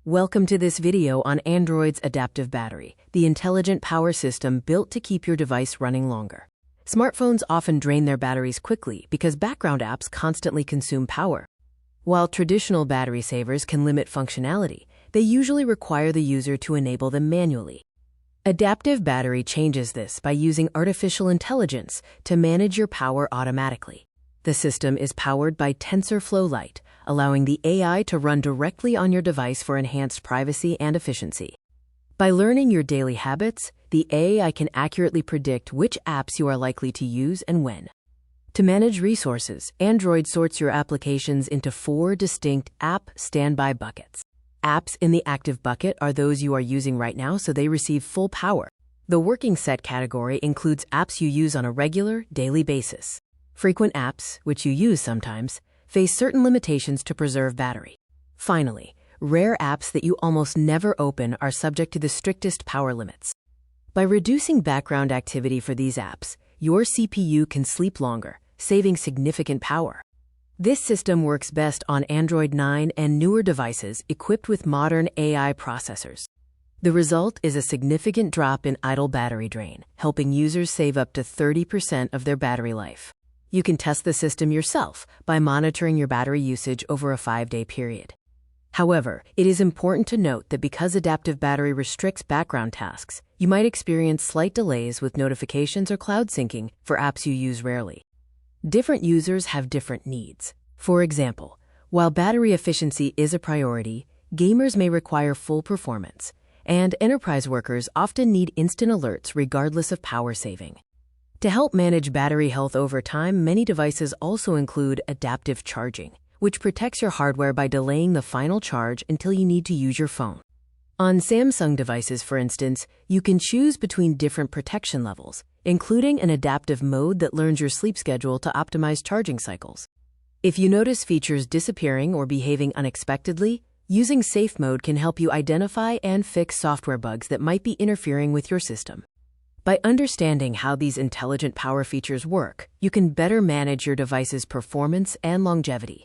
Welcome to this video on Android's adaptive battery, the intelligent power system built to keep your device running longer. Smartphones often drain their batteries quickly because background apps constantly consume power. While traditional battery savers can limit functionality, they usually require the user to enable them manually. Adaptive battery changes this by using artificial intelligence to manage your power automatically. The system is powered by TensorFlow Lite, allowing the AI to run directly on your device for enhanced privacy and efficiency. By learning your daily habits, the AI can accurately predict which apps you are likely to use and when. To manage resources, Android sorts your applications into 4 distinct app standby buckets. Apps in the active bucket are those you are using right now, so they receive full power. The working set category includes apps you use on a regular, daily basis. Frequent apps, which you use sometimes, face certain limitations to preserve battery. Finally, rare apps that you almost never open are subject to the strictest power limits. By reducing background activity for these apps, your CPU can sleep longer, saving significant power. This system works best on Android 9 and newer devices equipped with modern AI processors. The result is a significant drop in idle battery drain, helping users save up to 30% of their battery life. You can test the system yourself by monitoring your battery usage over a 5-day period. However, it is important to note that because adaptive battery restricts background tasks, you might experience slight delays with notifications or cloud syncing for apps you use rarely. Different users have different needs. For example, while battery efficiency is a priority, gamers may require full performance, and enterprise workers often need instant alerts regardless of power saving. To help manage battery health over time, many devices also include adaptive charging, which protects your hardware by delaying the final charge until you need to use your phone. On Samsung devices, for instance, you can choose between different protection levels, including an adaptive mode that learns your sleep schedule to optimize charging cycles. If you notice features disappearing or behaving unexpectedly, using Safe Mode can help you identify and fix software bugs that might be interfering with your system. By understanding how these intelligent power features work, you can better manage your device's performance and longevity.